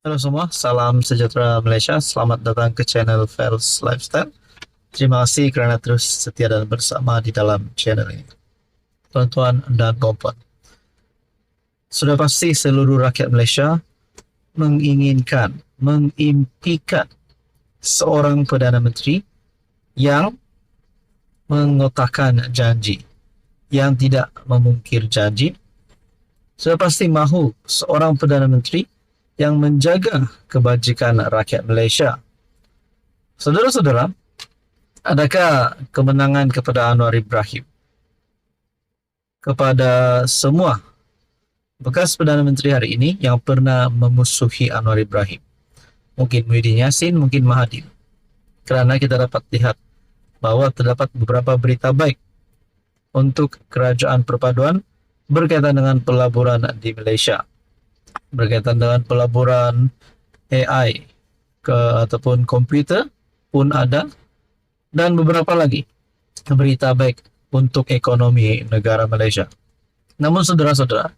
Halo semua, salam sejahtera Malaysia. Selamat datang ke channel Fels Lifestyle. Terima kasih kerana terus setia dan bersama di dalam channel ini. Tuan-tuan dan puan-puan, sudah pasti seluruh rakyat Malaysia menginginkan, mengimpikan seorang Perdana Menteri yang mengotakkan janji, yang tidak memungkir janji. Sudah pasti mahu seorang Perdana Menteri yang menjaga kebajikan rakyat Malaysia. Saudara-saudara, adakah kemenangan kepada Anwar Ibrahim, kepada semua bekas Perdana Menteri hari ini yang pernah memusuhi Anwar Ibrahim? Mungkin Muhyiddin Yassin, mungkin Mahathir. Kerana kita dapat lihat bahawa terdapat beberapa berita baik untuk kerajaan perpaduan berkaitan dengan pelaburan di Malaysia, berkaitan dengan pelaburan AI ataupun komputer pun ada, dan beberapa lagi berita baik untuk ekonomi negara Malaysia. Namun saudara-saudara,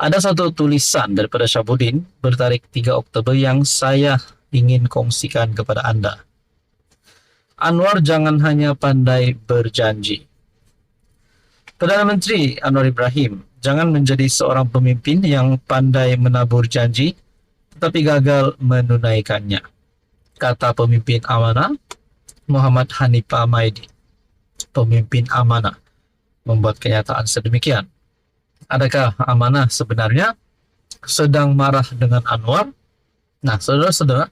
ada satu tulisan daripada Syabuddin bertarikh 3 Oktober yang saya ingin kongsikan kepada anda. Anwar jangan hanya pandai berjanji. Perdana Menteri Anwar Ibrahim jangan menjadi seorang pemimpin yang pandai menabur janji tetapi gagal menunaikannya, kata pemimpin amanah Muhammad Hanifah Maidi. Pemimpin amanah membuat kenyataan sedemikian. Adakah amanah sebenarnya sedang marah dengan Anwar? Nah, saudara-saudara,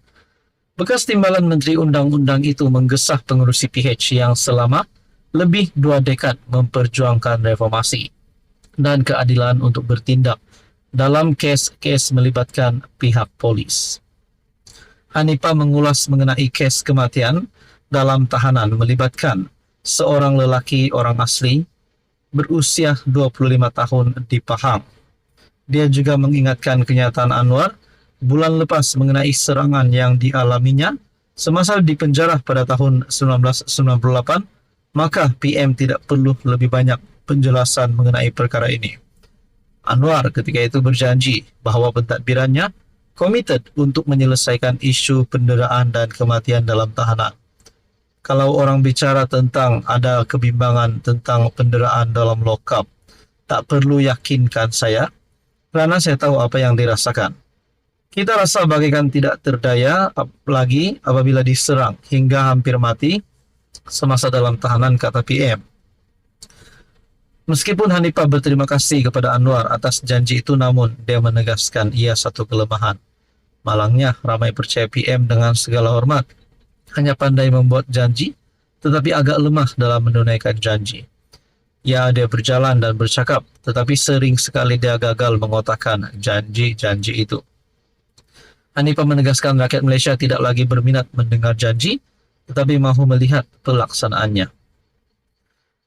bekas timbalan Menteri Undang-Undang itu menggesah pengurusi PH yang selama lebih 2 dekad memperjuangkan reformasi dan keadilan untuk bertindak dalam kes-kes melibatkan pihak polis. Hanifah mengulas mengenai kes kematian dalam tahanan melibatkan seorang lelaki orang asli berusia 25 tahun di Pahang. Dia juga mengingatkan kenyataan Anwar bulan lepas mengenai serangan yang dialaminya semasa di penjara pada tahun 1998, maka PM tidak perlu lebih banyak penjelasan mengenai perkara ini. Anwar ketika itu berjanji bahawa pentadbirannya komited untuk menyelesaikan isu penderaan dan kematian dalam tahanan. Kalau orang bicara tentang ada kebimbangan tentang penderaan dalam lokap, tak perlu yakinkan saya, kerana saya tahu apa yang dirasakan. Kita rasa bagaikan tidak terdaya lagi apabila diserang hingga hampir mati semasa dalam tahanan, kata PM. Meskipun Hanifah berterima kasih kepada Anwar atas janji itu, namun dia menegaskan ia satu kelemahan. Malangnya ramai percaya PM dengan segala hormat, hanya pandai membuat janji tetapi agak lemah dalam menunaikan janji. Ya, dia berjalan dan bercakap, tetapi sering sekali dia gagal mengotakkan janji-janji itu. Hanifah menegaskan rakyat Malaysia tidak lagi berminat mendengar janji, tetapi mahu melihat pelaksanaannya.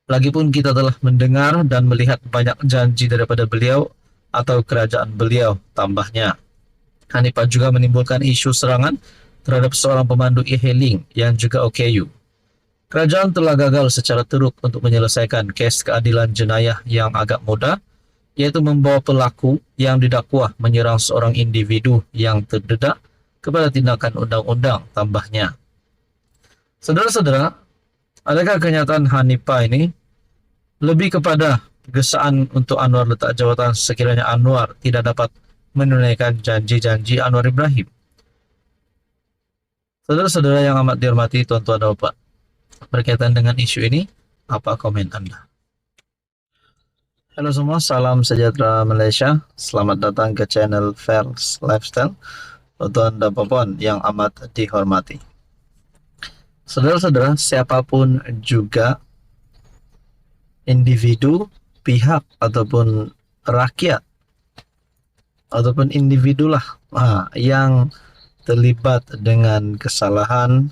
Lagipun kita telah mendengar dan melihat banyak janji daripada beliau atau kerajaan beliau, tambahnya. Hanifah juga menimbulkan isu serangan terhadap seorang pemandu e-hailing yang juga OKU. Kerajaan telah gagal secara teruk untuk menyelesaikan kes keadilan jenayah yang agak mudah, iaitu membawa pelaku yang didakwa menyerang seorang individu yang terdedah kepada tindakan undang-undang, tambahnya. Saudara-saudara, adakah kenyataan Hanifah ini lebih kepada gesaan untuk Anwar letak jawatan sekiranya Anwar tidak dapat menunaikan janji-janji Anwar Ibrahim? Saudara-saudara yang amat dihormati, tuan-tuan dan puan, berkaitan dengan isu ini, apa komen anda? Halo semua, salam sejahtera Malaysia. Selamat datang ke channel Fels Lifestyle, tuan-tuan dan puan yang amat dihormati. Saudara-saudara, siapapun juga individu, pihak ataupun rakyat ataupun individulah yang terlibat dengan kesalahan,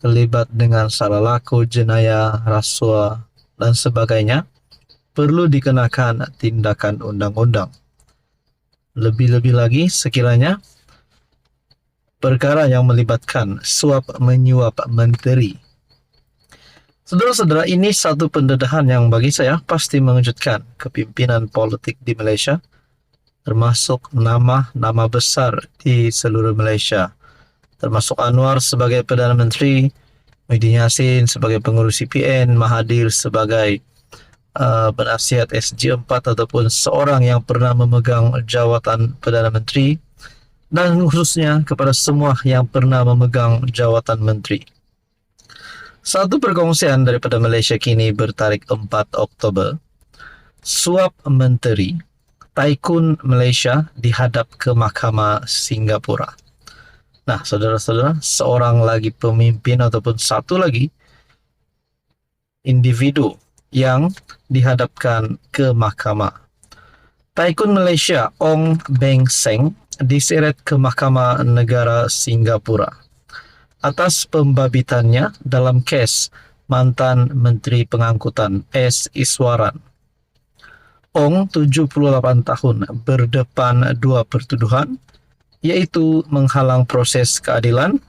terlibat dengan salah laku, jenayah, rasuah dan sebagainya, perlu dikenakan tindakan undang-undang. Lebih-lebih lagi sekiranya perkara yang melibatkan suap menyuap menteri. Saudara-saudara, ini satu pendedahan yang bagi saya pasti mengejutkan kepimpinan politik di Malaysia, termasuk nama-nama besar di seluruh Malaysia, termasuk Anwar sebagai Perdana Menteri, Muhyiddin Yassin sebagai pengurus CPN, Mahathir sebagai penasihat SG4 ataupun seorang yang pernah memegang jawatan Perdana Menteri, dan khususnya kepada semua yang pernah memegang jawatan menteri. Satu perkongsian daripada Malaysia kini bertarikh 4 Oktober, suap menteri, Tycoon Malaysia dihadap ke Mahkamah Singapura. Nah, saudara-saudara, seorang lagi pemimpin ataupun satu lagi individu yang dihadapkan ke mahkamah. Tycoon Malaysia Ong Beng Seng diseret ke Mahkamah Negara Singapura atas pembabitannya dalam kes mantan Menteri Pengangkutan S. Iswaran. Ong, 78 tahun, berdepan dua pertuduhan, yaitu menghalang proses keadilan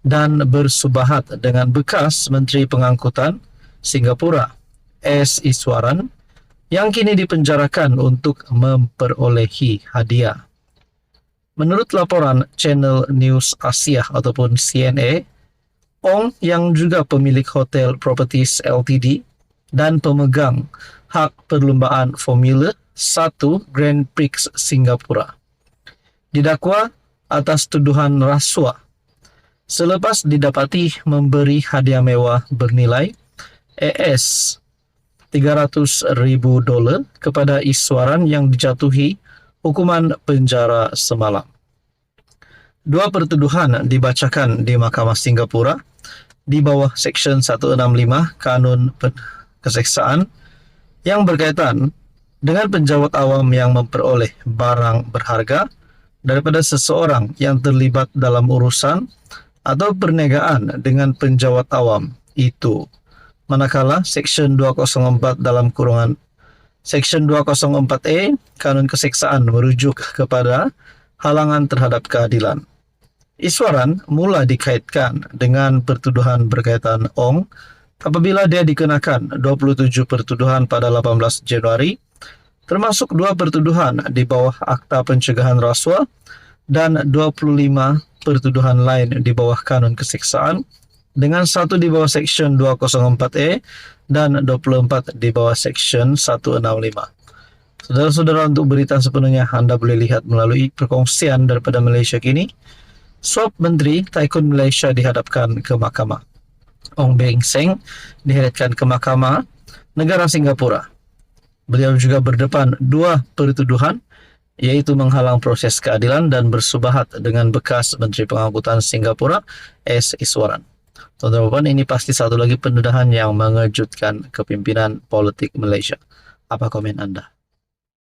dan bersubahat dengan bekas Menteri Pengangkutan Singapura S. Iswaran yang kini dipenjarakan untuk memperolehi hadiah. Menurut laporan Channel News Asia ataupun CNA, Ong yang juga pemilik Hotel Properties Ltd dan pemegang hak perlumbaan Formula 1 Grand Prix Singapura didakwa atas tuduhan rasuah selepas didapati memberi hadiah mewah bernilai AS $300,000 kepada Iswaran yang dijatuhi hukuman penjara semalam. Dua pertuduhan dibacakan di Mahkamah Singapura di bawah Seksyen 165 Kanun Keseksaan yang berkaitan dengan penjawat awam yang memperoleh barang berharga daripada seseorang yang terlibat dalam urusan atau perniagaan dengan penjawat awam itu, manakala Seksyen 204 dalam kurungan Seksyen 204A Kanun Keseksaan merujuk kepada halangan terhadap keadilan. Iswaran mula dikaitkan dengan pertuduhan berkaitan Ong apabila dia dikenakan 27 pertuduhan pada 18 Januari, termasuk 2 pertuduhan di bawah Akta Pencegahan Rasuah dan 25 pertuduhan lain di bawah Kanun Keseksaan, dengan 1 di bawah Seksyen 204A dan 24 di bawah Seksyen 165. Saudara-saudara, untuk berita sepenuhnya Anda boleh lihat melalui perkongsian daripada Malaysia kini. Suap Menteri Tycoon Malaysia dihadapkan ke mahkamah. Ong Beng Seng diheretkan ke Mahkamah Negara Singapura. Beliau juga berdepan 2 pertuduhan, yaitu menghalang proses keadilan dan bersubahat dengan bekas Menteri Pengangkutan Singapura S. Iswaran. Tuan-tuan, ini pasti satu lagi pendedahan yang mengejutkan kepimpinan politik Malaysia. Apa komen Anda?